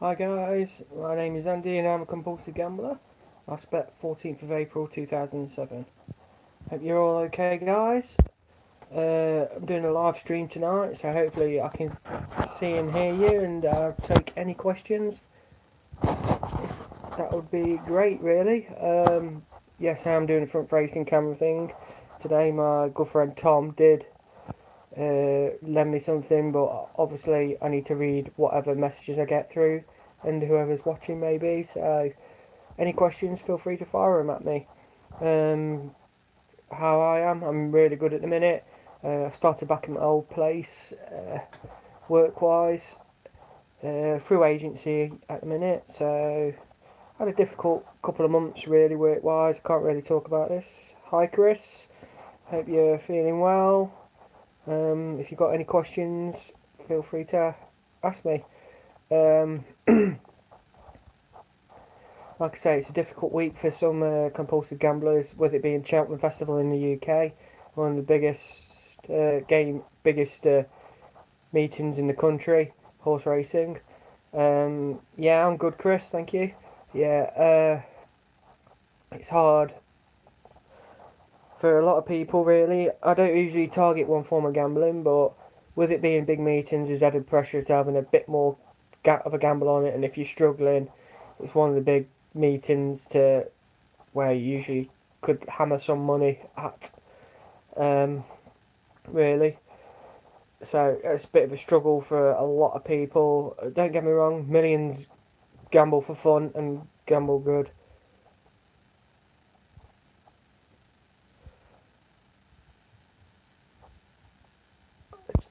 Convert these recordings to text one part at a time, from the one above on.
Hi guys, my name is Andy and I'm a compulsive gambler. I bet 14th of April 2007. Hope you're all okay guys. I'm doing a live stream tonight, so hopefully I can see and hear you and take any questions. That would be great really. Yes, I'm doing a front facing camera thing. Today my good friend Tom did lend me something, but obviously I need to read whatever messages I get through and whoever's watching maybe, so any questions, feel free to fire them at me. Um, how I'm really good at the minute. I've started back in my old place, work-wise, through agency at the minute. So I had a difficult couple of months really work-wise. Can't really talk about this. Hi Chris, hope you're feeling well. If you've got any questions, feel free to ask me. Um, Like I say, it's a difficult week for some compulsive gamblers, with it being Cheltenham Festival in the UK, one of the biggest meetings in the country, horse racing. Yeah, I'm good, Chris. Thank you. Yeah, it's hard for a lot of people, really. I don't usually target one form of gambling, but with it being big meetings, there's added pressure to having a bit more of a gamble on it. And if you're struggling, it's one of the big meetings to where you usually could hammer some money at, um, really. So it's a bit of a struggle for a lot of people. Don't get me wrong, millions gamble for fun and gamble good.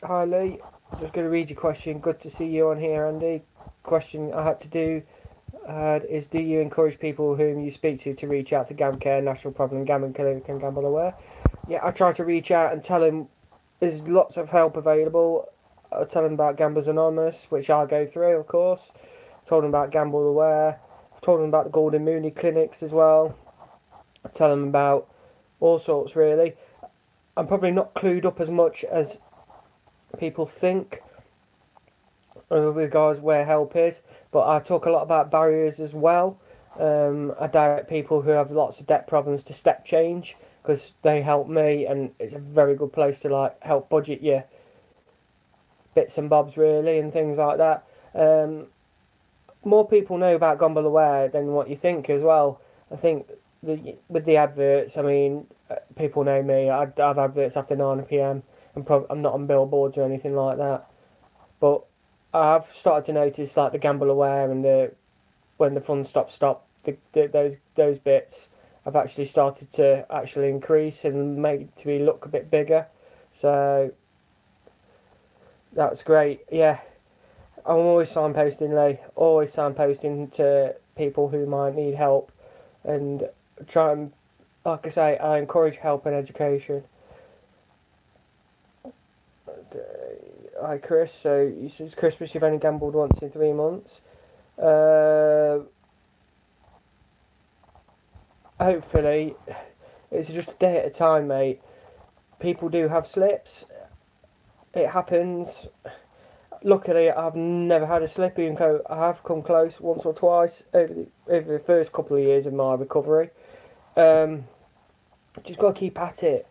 Hi Lee, just going to read your question. Good to see you on here, Andy. Question I had to do is: do you encourage people whom you speak to reach out to GamCare, National Problem Gambling Clinic, and Gamble Aware? Yeah, I try to reach out and tell them there's lots of help available. I tell them about Gamblers Anonymous, which I go through, of course. I told them about Gamble Aware. I told them about the Gordon Mooney clinics as well. I tell them about all sorts, really. I'm probably not clued up as much as people think with regards where help is, but I talk a lot about barriers as well. I direct people who have lots of debt problems to Step Change because they help me, and it's a very good place to help budget your bits and bobs really and things like that. More people know about Gamble Aware than what you think as well. I think with the adverts, I mean, people know me. I have adverts after 9 p.m. I'm not on billboards or anything like that. But I've started to notice like the Gamble Aware and the when the fun stop those bits have actually started to actually increase and make to be look a bit bigger. So that's great. Yeah, I'm always signposting, Lee. Always signposting to people who might need help, and try and, like I say, I encourage help and education. Hi, Chris. So since Christmas, you've only gambled once in 3 months. Uh, Hopefully, it's just a day at a time, mate. People do have slips. It happens. Luckily, I've never had a slip. Even though I have come close once or twice over the first couple of years of my recovery. Um, just got to keep at it.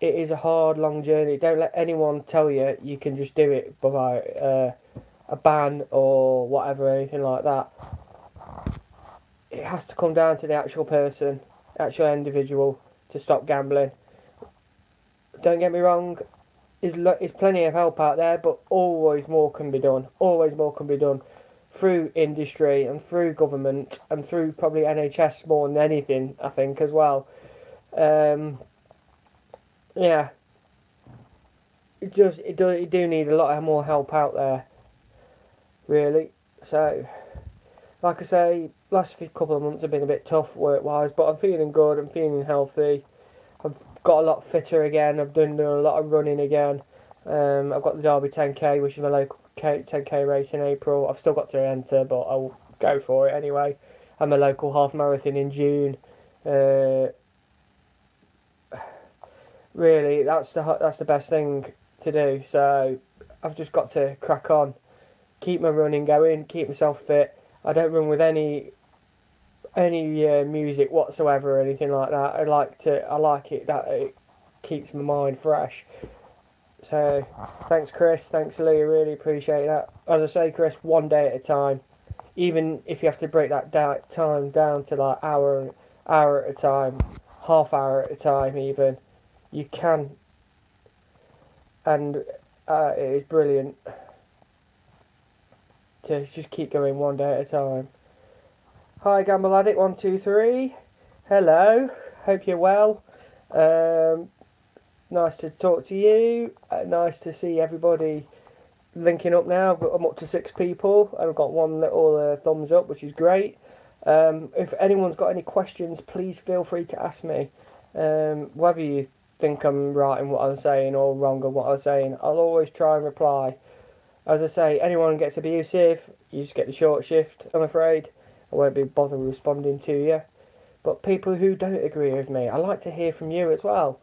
It is a hard, long journey. Don't let anyone tell you you can just do it by a ban or whatever, anything like that. It has to come down to the actual person, actual individual, to stop gambling. Don't get me wrong, there's plenty of help out there, but always more can be done. Always more can be done through industry and through government and through probably NHS more than anything, I think, as well. Um, yeah, you do need a lot more help out there, really. So, like I say, last few couple of months have been a bit tough work wise, but I'm feeling good. I'm feeling healthy. I've got a lot fitter again. I've done a lot of running again. I've got the Derby 10k, which is my local 10k race in April. I've still got to enter, but I'll go for it anyway. And my local half marathon in June. Uh, Really, that's the best thing to do. So I've just got to crack on, keep my running going, keep myself fit, I don't run with any music whatsoever or anything like that. I like it that it keeps my mind fresh. So, thanks Chris, thanks Lee, I really appreciate that. As I say, Chris, one day at a time. Even if you have to break that time down to like hour at a time, half hour at a time, even you can, and it is brilliant to just keep going one day at a time. Hi, Gamble Addict 123. Hello. Hope you're well. Nice to talk to you. Nice to see everybody linking up now. I'm up to 6 people. I've got one little thumbs up, which is great. If anyone's got any questions, please feel free to ask me. Whether you think I'm right in what I'm saying or wrong in what I'm saying, I'll always try and reply. As I say, anyone gets abusive, you just get the short shift, I'm afraid. I won't be bothered responding to you. But people who don't agree with me, I like to hear from you as well.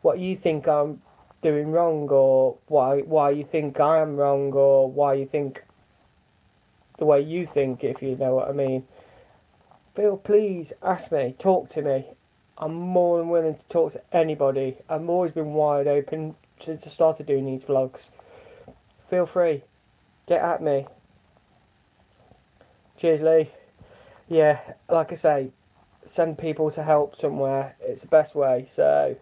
What you think I'm doing wrong, or why you think I am wrong, or why you think the way you think, if you know what I mean. Please ask me, talk to me. I'm more than willing to talk to anybody. I've always been wide open since I started doing these vlogs. Feel free, get at me. Cheers, Lee. Yeah, like I say, send people to help somewhere. It's the best way. So,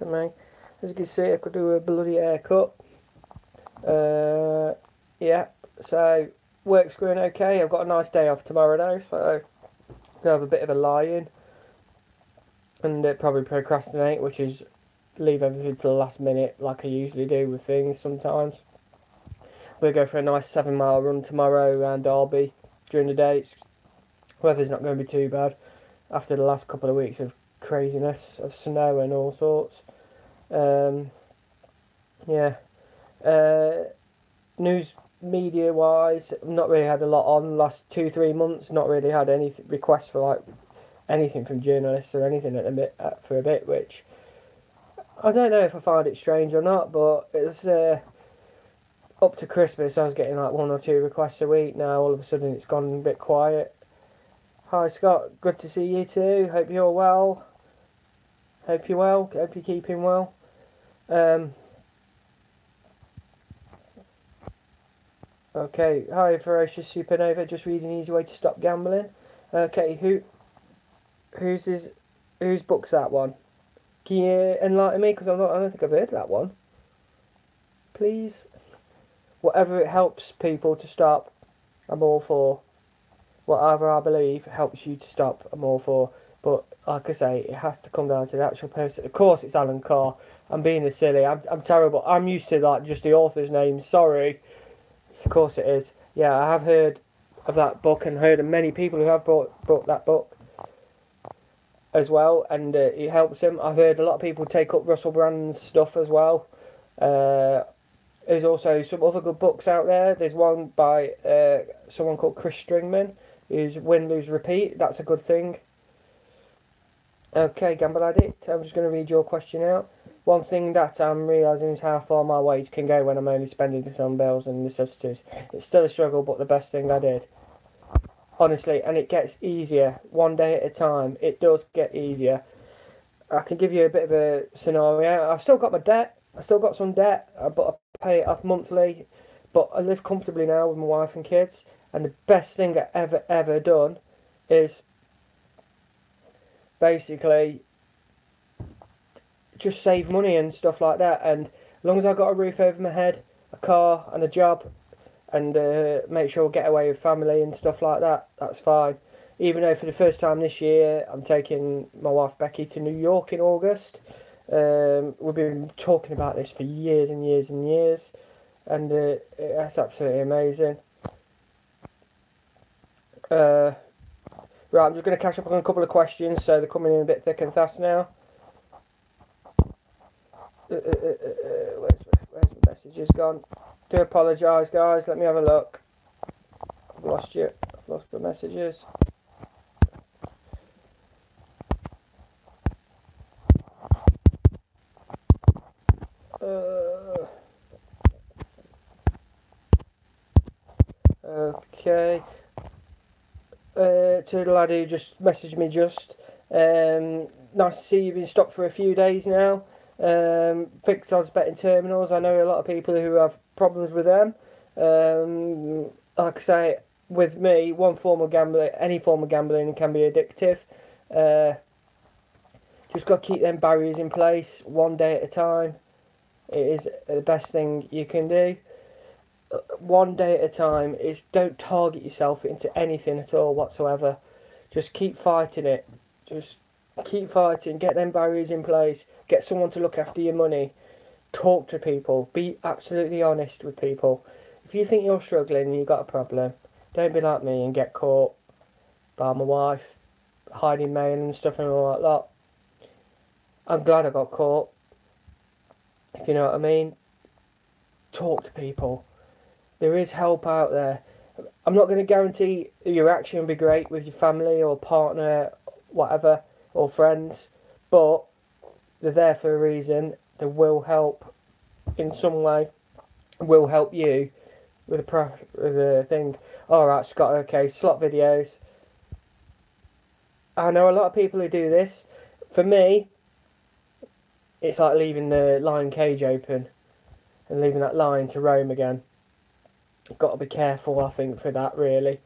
as you can see, I could do a bloody haircut. Yeah. So work's going okay. I've got a nice day off tomorrow now, so I'll have a bit of a lie-in and probably procrastinate, which is leave everything to the last minute, like I usually do with things sometimes. We'll go for a nice 7-mile run tomorrow around Derby during the day. Weather's not going to be too bad after the last couple of weeks of craziness of snow and all sorts. Yeah. News media wise, I've not really had a lot on the last 2-3 months. Not really had any requests for like anything from journalists or anything at a bit for a bit, which I don't know if I find it strange or not. But it's up to Christmas, I was getting like 1 or 2 requests a week. Now all of a sudden it's gone a bit quiet. Hi Scott, good to see you too. Hope you're well. Hope you're well. Hope you're keeping well. Okay, hi Ferocious Supernova, just reading Easy Way to Stop Gambling. Okay, whose book's that one? Can you enlighten me? Because I don't think I've heard that one. Please? Whatever it helps people to stop, I'm all for. Whatever I believe helps you to stop, I'm all for. But like I say, it has to come down to the actual person. Of course it's Alan Carr. I'm being a silly. I'm terrible. I'm used to like just the author's name. Sorry. Of course it is. Yeah, I have heard of that book and heard of many people who have bought that book as well, and it helps them. I've heard a lot of people take up Russell Brand's stuff as well. There's also some other good books out there. There's one by someone called Chris Stringman, who's Win, Lose, Repeat. That's a good thing. Okay, Gamble Addict, I'm just going to read your question out. One thing that I'm realising is how far my wage can go when I'm only spending this on bills and necessities. It's still a struggle, but the best thing I did. Honestly, and it gets easier. One day at a time. It does get easier. I can give you a bit of a scenario. I've still got my debt. I've still got some debt, but I pay it off monthly. But I live comfortably now with my wife and kids. And the best thing I've ever done is basically just save money and stuff like that. And as long as I've got a roof over my head, a car and a job, and make sure I get away with family and stuff like that, that's fine. Even though for the first time this year I'm taking my wife Becky to New York in August. We've been talking about this for years and years and years, and that's absolutely amazing. Right, I'm just going to catch up on a couple of questions, so they're coming in a bit thick and fast now. Where's the messages gone? Do apologise, guys. Let me have a look. I've lost you. I've lost the messages. Okay. To the lad who just messaged me nice to see you've been stopped for a few days now. Fixed odds betting terminals. I know a lot of people who have problems with them. Like I say, with me, one form of gambling, any form of gambling can be addictive. Just got to keep them barriers in place, one day at a time. It is the best thing you can do. One day at a time. Is don't target yourself into anything at all whatsoever. Just keep fighting it. Just keep fighting. Get them barriers in place. Get someone to look after your money. Talk to people. Be absolutely honest with people. If you think you're struggling and you've got a problem, don't be like me and get caught by my wife hiding mail and stuff and all that lot. I'm glad I got caught. If you know what I mean. Talk to people. There is help out there. I'm not going to guarantee your action will be great with your family or partner, whatever, or friends, but they're there for a reason. They will help in some way. Will help you with the thing. Alright, Scott, okay, slot videos. I know a lot of people who do this. For me, it's like leaving the lion cage open and leaving that lion to roam again. You've got to be careful, I think, for that, really.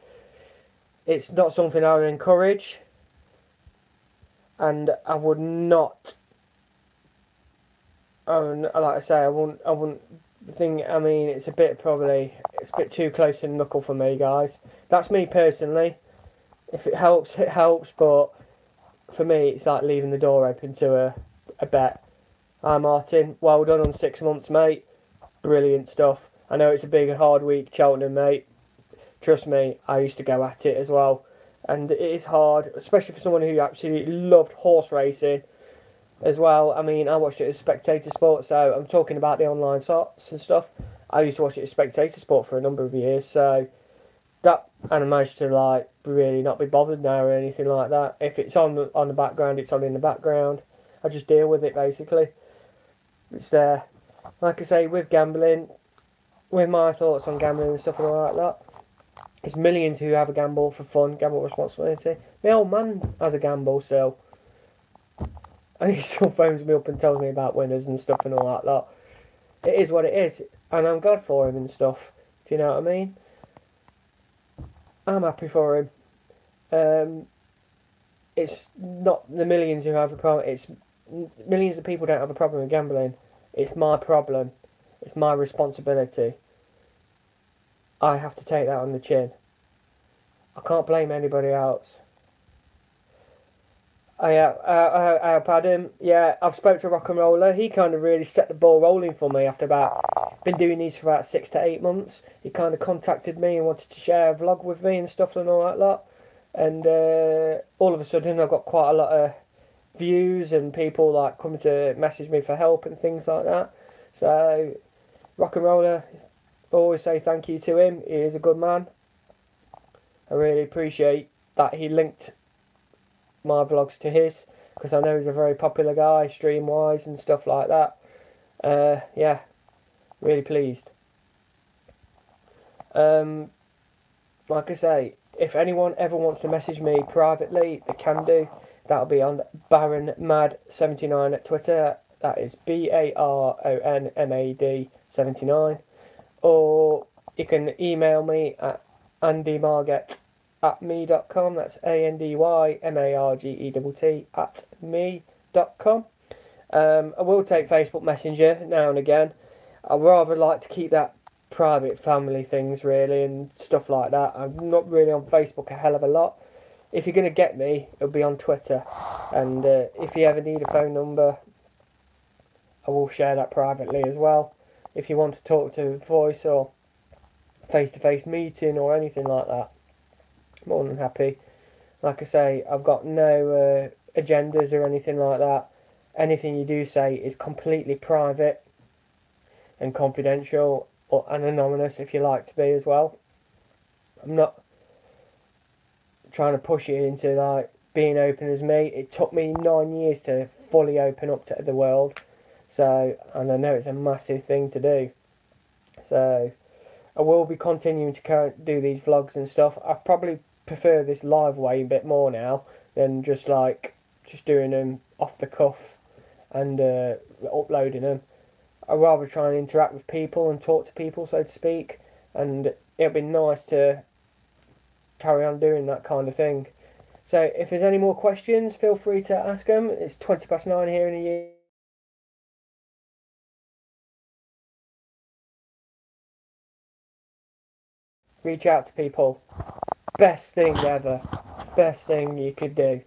It's not something I would encourage, and I would not. Like I say, I wouldn't think. I mean, it's a bit too close to the knuckle for me, guys. That's me personally. If it helps, it helps. But for me, it's like leaving the door open to a bet. Hi, Martin. Well done on 6 months, mate. Brilliant stuff. I know it's a big, hard week, Cheltenham, mate. Trust me, I used to go at it as well. And it is hard, especially for someone who absolutely loved horse racing as well. I mean, I watched it as spectator sport, so I'm talking about the online sorts and stuff. I used to watch it as spectator sport for a number of years, so that, and I managed to like really not be bothered now or anything like that. If it's on the background, it's on in the background. I just deal with it basically. It's there. Like I say, with gambling, with my thoughts on gambling and stuff and all like that, there's millions who have a gamble for fun, gamble responsibility. My old man has a gamble still. And he still phones me up and tells me about winners and stuff and all that lot. It is what it is. And I'm glad for him and stuff. Do you know what I mean? I'm happy for him. It's not the millions who have a problem. It's millions of people don't have a problem with gambling. It's my problem. It's my responsibility. I have to take that on the chin. I can't blame anybody else. I've had him. Yeah, I've spoke to Rock and Roller. He kind of really set the ball rolling for me after been doing these for about 6 to 8 months. He kind of contacted me and wanted to share a vlog with me and stuff and all that lot. And all of a sudden I got quite a lot of views and people like coming to message me for help and things like that. So Rock and Roller, always say thank you to him. He is a good man. I really appreciate that he linked my vlogs to his, because I know he's a very popular guy stream wise and stuff like that. Yeah, really pleased. Like I say, if anyone ever wants to message me privately, they can do. That'll be on BaronMad79 at Twitter. That is BaronMad79. Or you can email me at andymargett@me.com. That's ANDYMARGETT at me.com. I will take Facebook Messenger now and again. I'd rather like to keep that private family things really and stuff like that. I'm not really on Facebook a hell of a lot. If you're going to get me, it'll be on Twitter. And if you ever need a phone number, I will share that privately as well. If you want to talk to voice or face-to-face meeting or anything like that, more than happy. Like I say, I've got no agendas or anything like that. Anything you do say is completely private and confidential, or anonymous if you like to be as well. I'm not trying to push you into like being open as me. It took me 9 years to fully open up to the world. So, and I know it's a massive thing to do. So, I will be continuing to do these vlogs and stuff. I probably prefer this live way a bit more now than just doing them off the cuff and uploading them. I'd rather try and interact with people and talk to people, so to speak, and it'll be nice to carry on doing that kind of thing. So if there's any more questions, feel free to ask them. It's 9:20 here in the UK. Reach out to people. Best thing ever. Best thing you could do.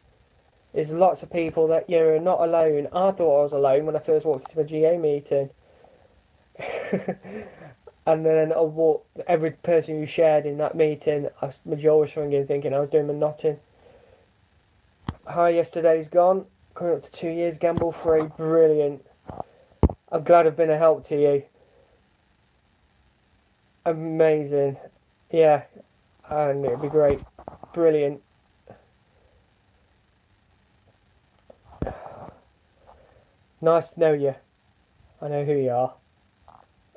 There's lots of people that you're not alone. I thought I was alone when I first walked into a GA meeting. And then every person who shared in that meeting, my jaw was swinging thinking I was doing my nothing. Hi, yesterday's gone. Coming up to 2 years, Gamble Free. Brilliant. I'm glad I've been a help to you. Amazing. Yeah, and it'd be great. Brilliant. Nice to know you. I know who you are.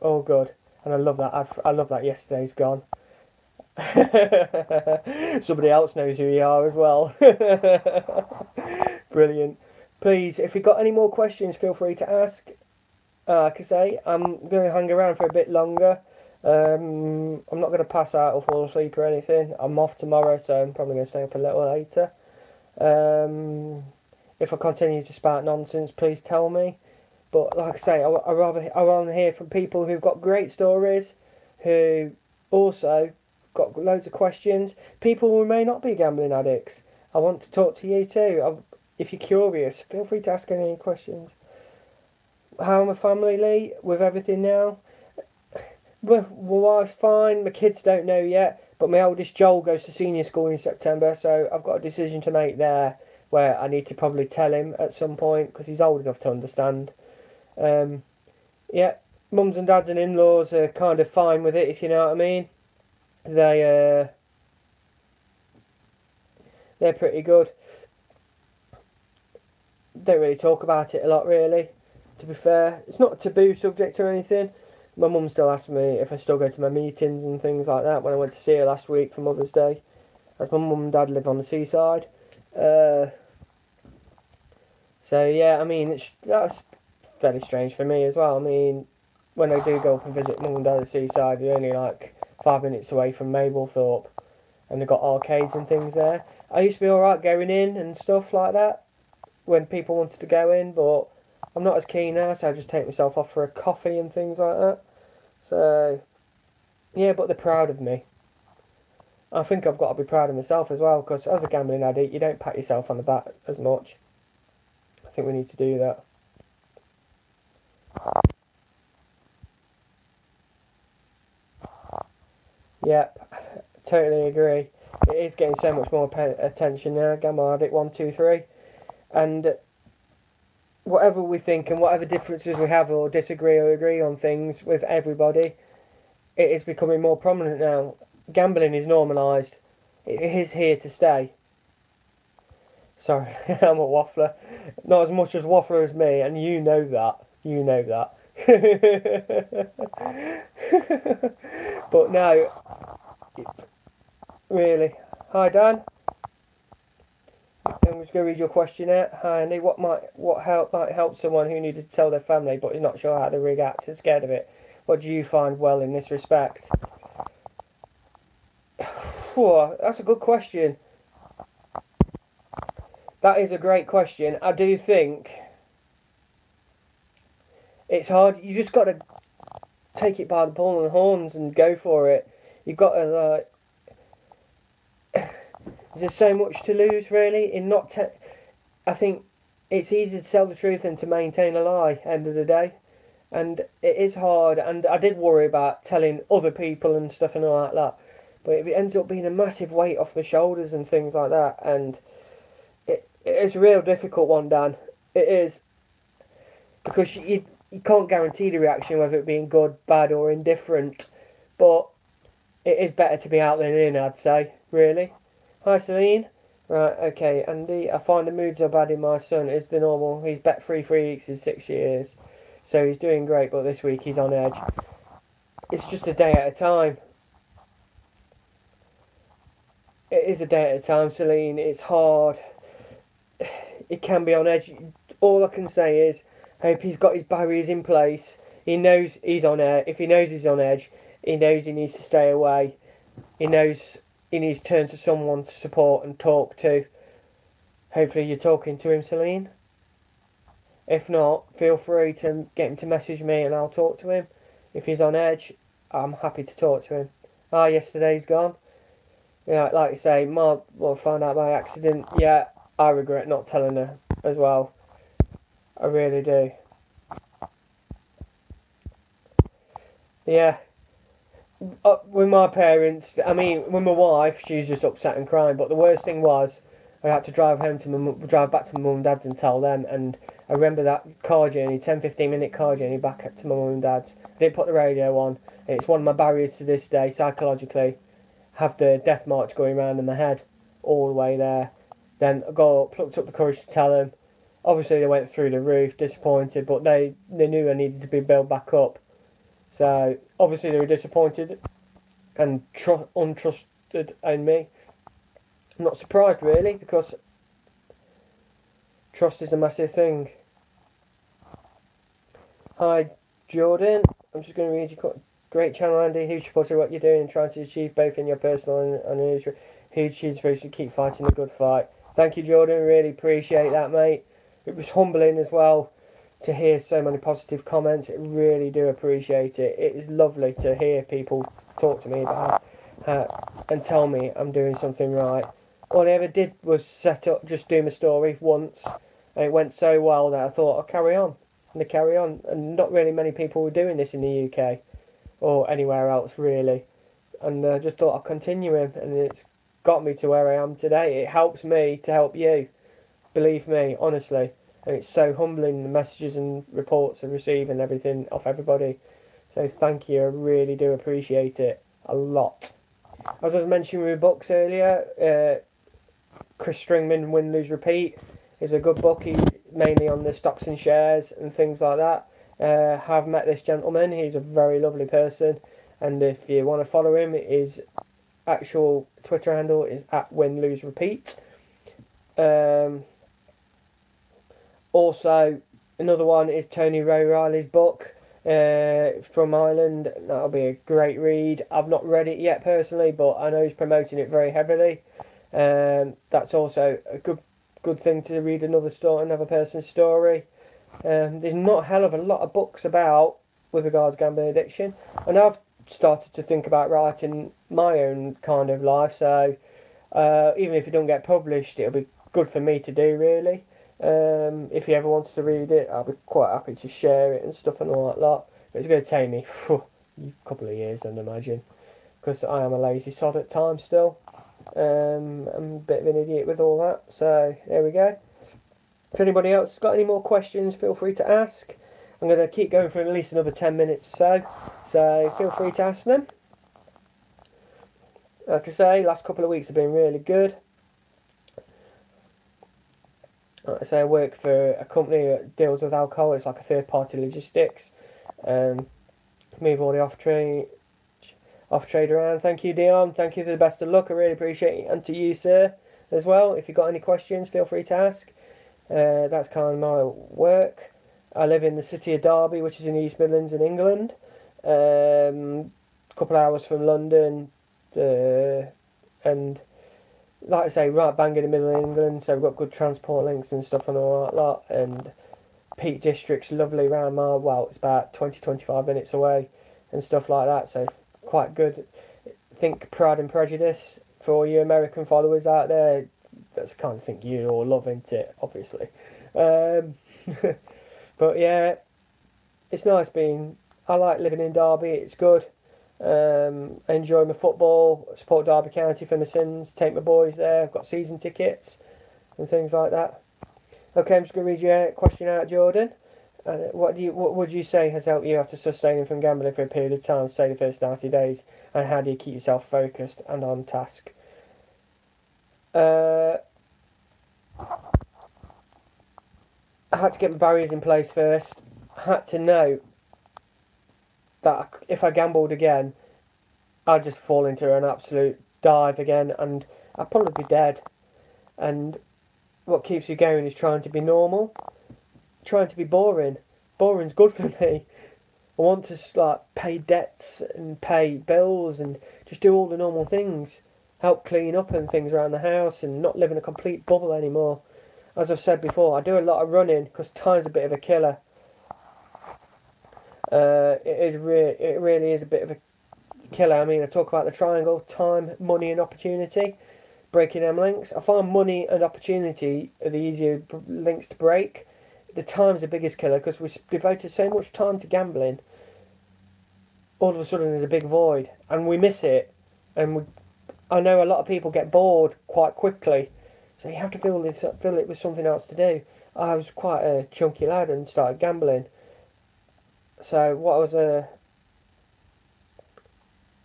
Oh, good. And I love that. I love that yesterday's gone. Somebody else knows who you are as well. Brilliant. Please, if you've got any more questions, feel free to ask. Like I say, I'm going to hang around for a bit longer. I'm not going to pass out or fall asleep or anything. I'm off tomorrow, so I'm probably going to stay up a little later. If I continue to spout nonsense, please tell me. But like I say, I rather hear from people who've got great stories, who also got loads of questions. People who may not be gambling addicts. I want to talk to you too. If you're curious, feel free to ask any questions. How am my family, Lee, with everything now? My wife's fine. My kids don't know yet, but my eldest Joel goes to senior school in September, so I've got a decision to make there where I need to probably tell him at some point because he's old enough to understand. Yeah, mums and dads and in-laws are kind of fine with it, if you know what I mean. They're pretty good. Don't really talk about it a lot, really. To be fair, it's not a taboo subject or anything. My mum still asks me if I still go to my meetings and things like that when I went to see her last week for Mother's Day, as my mum and dad live on the seaside. So yeah, I mean, that's fairly strange for me as well. I mean, when I do go up and visit mum and dad at the seaside, they're only like 5 minutes away from Mablethorpe, and they've got arcades and things there. I used to be alright going in and stuff like that when people wanted to go in, but I'm not as keen now, so I just take myself off for a coffee and things like that. So, yeah, but they're proud of me. I think I've got to be proud of myself as well, because as a gambling addict, you don't pat yourself on the back as much. I think we need to do that. Yep, totally agree. It is getting so much more attention now, Gamble Addict 123. And whatever we think and whatever differences we have or disagree or agree on things with everybody, it is becoming more prominent now. Gambling is normalised. It is here to stay. Sorry, I'm a waffler. Not as much as waffler as me, and you know that. You know that. But no, really. Hi, Dan. I'm just going to read your question out. Hi, Andy. What might help someone who needed to tell their family but is not sure how to react and scared of it? What do you find well in this respect? That's a good question. That is a great question. I do think it's hard. You just got to take it by the bull and horns and go for it. You've got to there's so much to lose, really. I think it's easy to tell the truth and to maintain a lie. End of the day, and it is hard. And I did worry about telling other people and stuff and all like that, but it ends up being a massive weight off my shoulders and things like that. And it's a real difficult one, Dan. It is, because you can't guarantee the reaction, whether it being good, bad, or indifferent. But it is better to be out than in, I'd say. Really. Hi, Celine. Right, okay, Andy. I find the moods are bad in my son. Is the normal? He's bet 3 weeks in 6 years, so he's doing great. But this week he's on edge. it's just a day at a time. It is a day at a time, Celine. It's hard. It can be on edge. All I can say is, I hope he's got his barriers in place. He knows he's on edge. If he knows he's on edge, he knows he needs to stay away. He knows he needs to turn to someone to support and talk to. Hopefully you're talking to him, Celine. If not, feel free to get him to message me and I'll talk to him. If he's on edge, I'm happy to talk to him. Yesterday's gone. Yeah, like you say, Mark will find out by accident. Yeah, I regret not telling her as well. I really do. Yeah. With my parents, I mean, with my wife, she was just upset and crying. But the worst thing was, I had to drive back to my mum and dad's and tell them. And I remember that car journey, 10-15 minute car journey back to my mum and dad's. I didn't put the radio on. And it's one of my barriers to this day, psychologically. Have the death march going around in my head all the way there. Then I plucked up the courage to tell them. Obviously, they went through the roof, disappointed, but they knew I needed to be built back up. So obviously they were disappointed and untrusted in me. I'm not surprised really, because trust is a massive thing. Hi Jordan, I'm just going to read your great channel, Andy. Huge supporter of what you're doing and trying to achieve both in your personal and huge inspiration to keep fighting a good fight. Thank you, Jordan. Really appreciate that, mate. It was humbling as well to hear so many positive comments. I really do appreciate it. It is lovely to hear people talk to me about and tell me I'm doing something right. All I ever did was just do my story once, and it went so well that I thought I'll carry on. And to carry on. And not really many people were doing this in the UK or anywhere else really. And I just thought I'll continue him, and it's got me to where I am today. It helps me to help you. Believe me, honestly. And it's so humbling, the messages and reports I receive and everything off everybody. So thank you, I really do appreciate it a lot. As I was mentioning with books earlier, Chris Stringman, Win, Lose, Repeat is a good book. He's mainly on the stocks and shares and things like that. Have met this gentleman. He's a very lovely person. And if you want to follow him, his actual Twitter handle is @WinLoseRepeat. Also, another one is Tony O'Reilly's book from Ireland. That'll be a great read. I've not read it yet personally, but I know he's promoting it very heavily. That's also a good thing to read another person's story. There's not a hell of a lot of books about with regards to gambling addiction, and I've started to think about writing my own kind of life. So even if it don't get published, it'll be good for me to do really. If he ever wants to read it, I'll be quite happy to share it and stuff and all that lot. But it's going to take me a couple of years, I'd imagine, because I am a lazy sod at times still. I'm a bit of an idiot with all that. So there we go. If anybody else has got any more questions, feel free to ask. I'm going to keep going for at least another 10 minutes or so. So feel free to ask them. Like I say, last couple of weeks have been really good. Like I say, I work for a company that deals with alcohol. It's like a third-party logistics. Move all the off-trade around. Thank you, Dion. Thank you for the best of luck. I really appreciate it. And to you, sir, as well. If you've got any questions, feel free to ask. That's kind of my work. I live in the city of Derby, which is in East Midlands in England. A couple of hours from London. And like I say, right bang in the middle of England, so we've got good transport links and stuff and all that lot. And Peak District's lovely around it's about 20-25 minutes away and stuff like that, so quite good. Think Pride and Prejudice for all you American followers out there. That's the kind of thing you all love, isn't it? Obviously. But yeah, it's nice I like living in Derby, it's good. I enjoy my football, support Derby County for my sins, take my boys there, I've got season tickets and things like that. Okay, I'm just going to read your question out, Jordan. What would you say has helped you after sustaining from gambling for a period of time, say the first 90 days, and how do you keep yourself focused and on task? I had to get my barriers in place first. I had to know that if I gambled again, I'd just fall into an absolute dive again, and I'd probably be dead. And what keeps you going is trying to be normal, trying to be boring. Boring's good for me. I want to like pay debts and pay bills and just do all the normal things. Help clean up and things around the house and not live in a complete bubble anymore. As I've said before, I do a lot of running because time's a bit of a killer. It really is a bit of a killer. I mean, I talk about the triangle: time, money, and opportunity. Breaking them links. I find money and opportunity are the easier links to break. The time's the biggest killer because we devoted so much time to gambling. All of a sudden, there's a big void, and we miss it. I know a lot of people get bored quite quickly, so you have to fill it with something else to do. I was quite a chunky lad and started gambling. So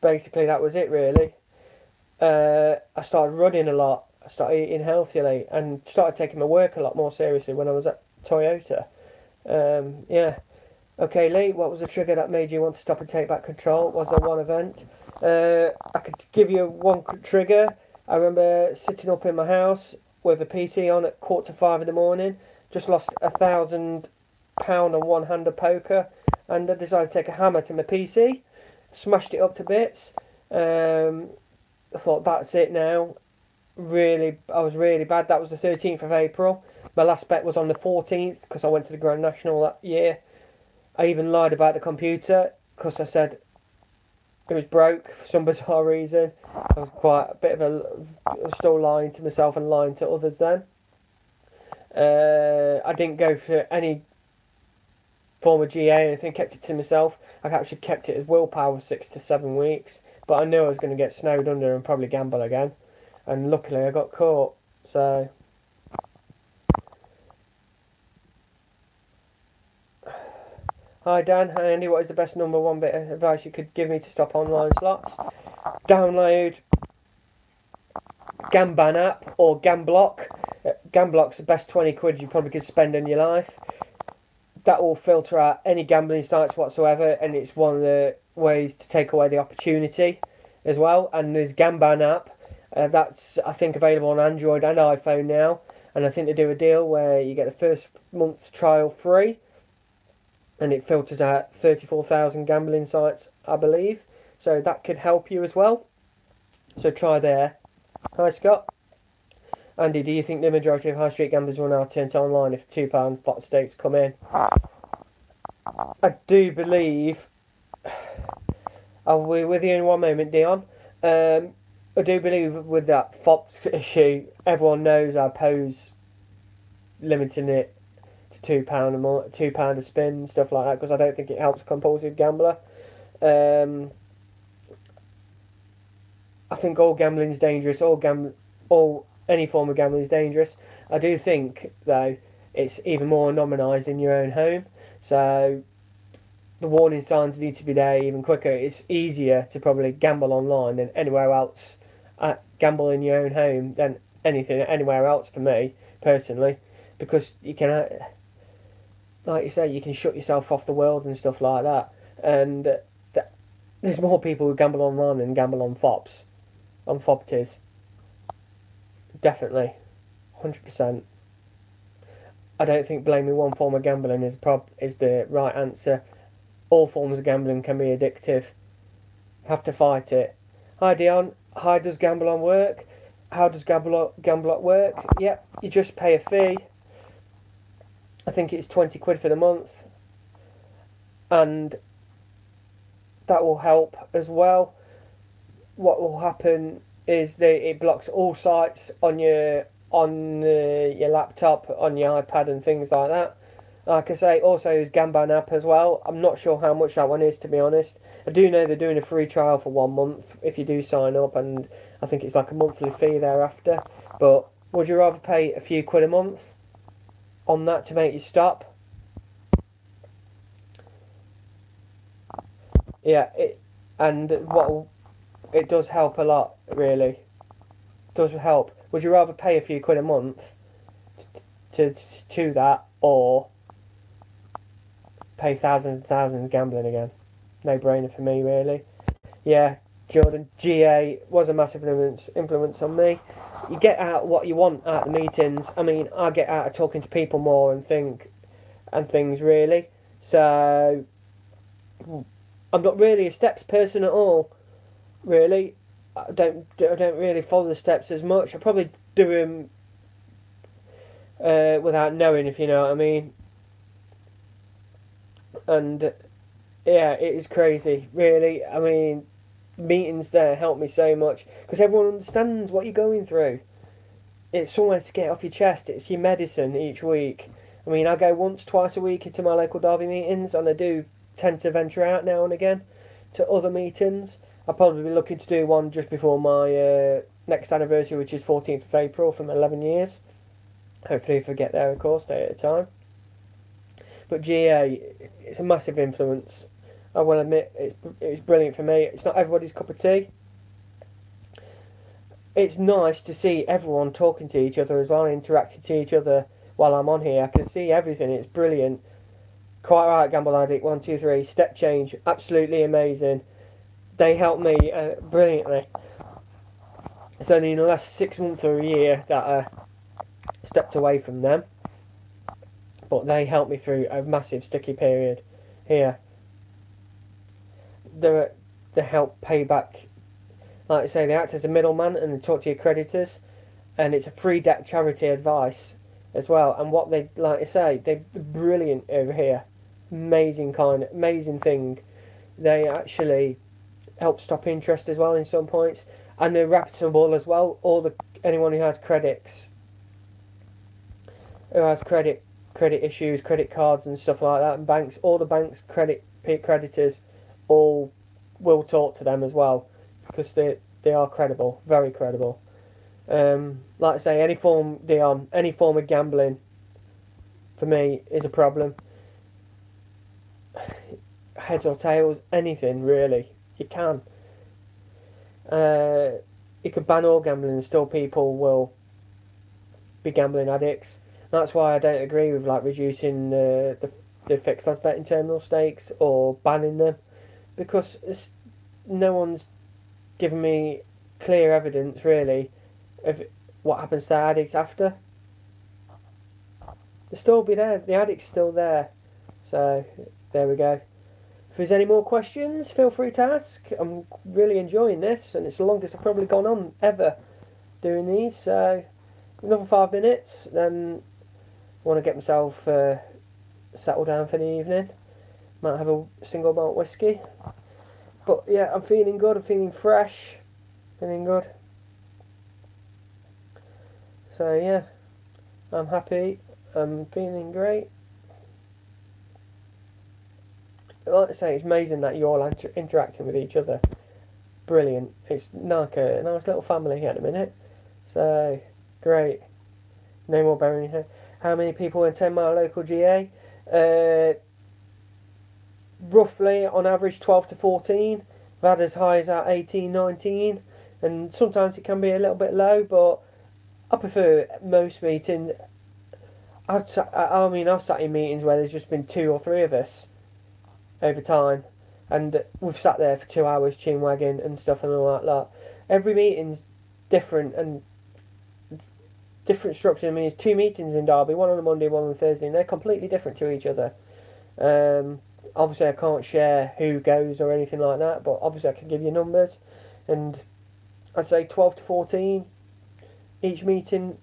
basically that was it really. I started running a lot. I started eating healthily and started taking my work a lot more seriously when I was at Toyota. Yeah. Okay, Lee, what was the trigger that made you want to stop and take back control? Was there one event? I could give you one trigger. I remember sitting up in my house with a PC on at 4:45 in the morning. Just lost £1,000 on one hand of poker, and I decided to take a hammer to my PC, smashed it up to bits. I thought that's it now. I was really bad. That was the 13th of April. My last bet was on the 14th because I went to the Grand National that year. I even lied about the computer because I said it was broke for some bizarre reason. I was quite a bit of I was still lying to myself and lying to others then. I didn't go for any form of GA or anything, kept it to myself. I actually kept it as willpower for 6 to 7 weeks, but I knew I was going to get snowed under and probably gamble again. And luckily I got caught, so... Hi Dan, hi Andy, what is the best number one bit of advice you could give me to stop online slots? Download Gamban app or Gamblock. Gamblock's the best 20 quid you probably could spend in your life. That will filter out any gambling sites whatsoever, and it's one of the ways to take away the opportunity as well. And there's Gamban app, that's I think available on Android and iPhone now, and I think they do a deal where you get the first month's trial free, and it filters out 34,000 gambling sites, I believe. So that could help you as well. So try there. Hi Scott. Andy, do you think the majority of high street gamblers will now turn to online if £2 pot stakes come in? I do believe... I'll be with you in one moment, Dion. I do believe with that FOP issue, everyone knows I oppose limiting it to £2 a month, £2 a spin, stuff like that, because I don't think it helps a compulsive gambler. I think all gambling is dangerous. Any form of gambling is dangerous. I do think, though, it's even more anonymised in your own home. So the warning signs need to be there even quicker. It's easier to probably gamble online than anywhere else. Gamble in your own home than anything anywhere else for me, personally. Because you can, like you say, you can shut yourself off the world and stuff like that. And there's more people who gamble online than gamble on FOPs. On FOPTs. Definitely. 100%. I don't think blaming one form of gambling is the right answer. All forms of gambling can be addictive. Have to fight it. Hi Dion. How does Gamble On work? How does Gamblock work? Yep, you just pay a fee. I think it's 20 quid for the month. And that will help as well. What will happen is it blocks all sites on your laptop, on your iPad and things like that. Like I say, also is Gamban app as well. I'm not sure how much that one is, to be honest. I do know they're doing a free trial for 1 month if you do sign up, and I think it's like a monthly fee thereafter. But would you rather pay a few quid a month on that to make you stop? Yeah, it does help a lot, really. It does help. Would you rather pay a few quid a month to that, or pay thousands and thousands gambling again? no-brainer for me, really. Yeah, Jordan, GA was a massive influence on me. You get out what you want at the meetings. I mean, I get out of talking to people more and things, really. So I'm not really a steps person at all, really. I don't really follow the steps as much. I probably do them without knowing, if you know what I mean. And yeah, it is crazy, really. I mean, meetings there help me so much because everyone understands what you're going through. It's somewhere to get off your chest. It's your medicine each week. I mean, I go once, twice a week into my local Derby meetings, and I do tend to venture out now and again to other meetings. I'll probably be looking to do one just before my next anniversary, which is 14th of April, from 11 years. Hopefully, if I get there, of course, day at a time. But GA, it's a massive influence. I will admit, it's brilliant for me. It's not everybody's cup of tea. It's nice to see everyone talking to each other as well, interacting to each other while I'm on here. I can see everything. It's brilliant. Quite right, Gamble Addict 123. Step change, absolutely amazing. They help me brilliantly. It's only in the last 6 months or a year that I stepped away from them, but they helped me through a massive sticky period here. They help pay back. Like I say, they act as a middleman and they talk to your creditors, and it's a free debt charity advice as well. And what they, like I say, they're brilliant over here. Amazing thing. They actually help stop interest as well in some points, and they're reputable as well. Anyone who has credit issues, credit cards and stuff like that, and banks, all the banks' creditors, all will talk to them as well, because they are credible, very credible. Like I say, any form of gambling for me is a problem. Heads or tails, anything really. You can. You could ban all gambling and still people will be gambling addicts. That's why I don't agree with like reducing the fixed odds betting terminal stakes or banning them, because no one's given me clear evidence really of what happens to addicts after. They'll still be there. The addict's still there. So there we go. If there's any more questions, feel free to ask. I'm really enjoying this, and it's the longest I've probably gone on ever doing these. So another 5 minutes, then I want to get myself settled down for the evening. Might have a single malt whiskey. But yeah, I'm feeling good. I'm feeling fresh. Feeling good. So yeah, I'm happy. I'm feeling great. Like I say, it's amazing that you're all interacting with each other. Brilliant. It's like a nice little family here at the minute. So, great. No more burying here. How many people attend my local GA? Roughly, on average, 12 to 14. I've had as high as 18, 19. And sometimes it can be a little bit low, but I prefer most meetings. I've sat in meetings where there's just been 2 or 3 of us over time, and we've sat there for 2 hours chin wagging and stuff and all that. Every meeting's different and different structure. I mean, there's 2 meetings in Derby, one on a Monday, one on a Thursday, and they're completely different to each other. Obviously, I can't share who goes or anything like that, but obviously I can give you numbers, and I'd say 12 to 14 each meeting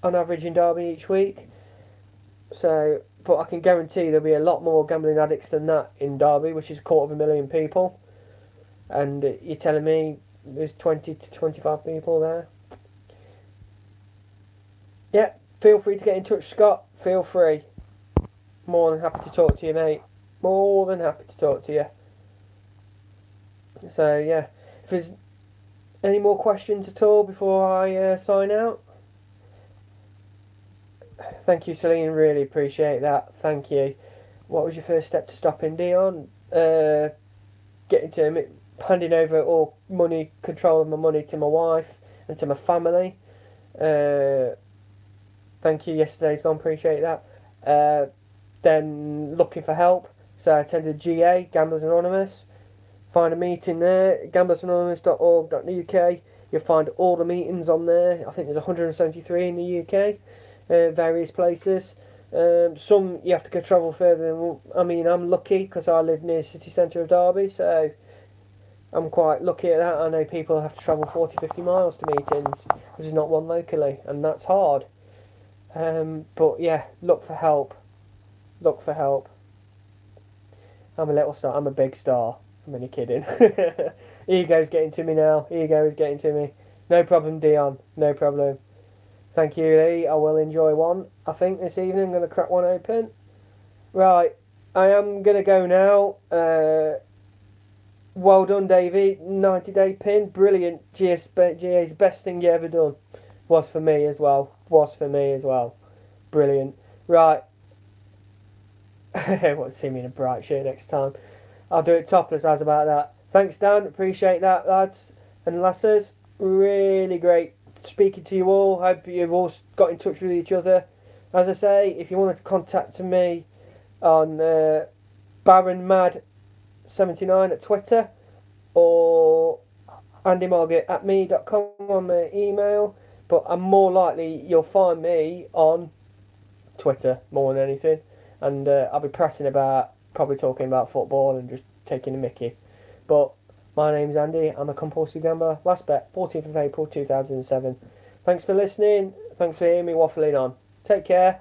on average in Derby each week. So, but I can guarantee there'll be a lot more gambling addicts than that in Derby, which is 250,000 people. And you're telling me there's 20 to 25 people there? Yeah, feel free to get in touch, Scott. Feel free. More than happy to talk to you, mate. More than happy to talk to you. So, yeah. If there's any more questions at all before I sign out? Thank you, Celine. Really appreciate that. Thank you. What was your first step to stopping, Dion? Handing over all money, control of my money to my wife and to my family. Thank you. Yesterday's gone. Appreciate that. Then looking for help. So I attended GA, Gamblers Anonymous. Find a meeting there, gamblersanonymous.org.uk. You'll find all the meetings on there. I think there's 173 in the UK, various places. Some you have to go travel further than. I mean, I'm lucky because I live near city centre of Derby, so I'm quite lucky at that. I know people have to travel 40, 50 miles to meetings because there's not one locally, and that's hard. But yeah, look for help. Look for help. I'm a little star. I'm a big star. I'm only kidding. Ego's getting to me now. Ego is getting to me. No problem, Dion. No problem. Thank you, Lee. I will enjoy one. I think this evening I'm going to crack one open. Right. I am going to go now. Well done, Davey. 90-day pin. Brilliant. GA's best thing you ever done. Was for me as well. Was for me as well. Brilliant. Right. Won't see me in a bright shirt next time. I'll do it topless. How's about that? Thanks, Dan. Appreciate that, lads and lasses. Really great speaking to you all. Hope you've all got in touch with each other. As I say, if you want to contact me on BaronMad79 at Twitter or AndyMargaret@me.com on my email. But I'm more likely you'll find me on Twitter more than anything. And I'll be prattling about, probably talking about football and just taking a mickey. But my name's Andy. I'm a compulsive gambler. Last bet, 14th of April 2007. Thanks for listening. Thanks for hearing me waffling on. Take care.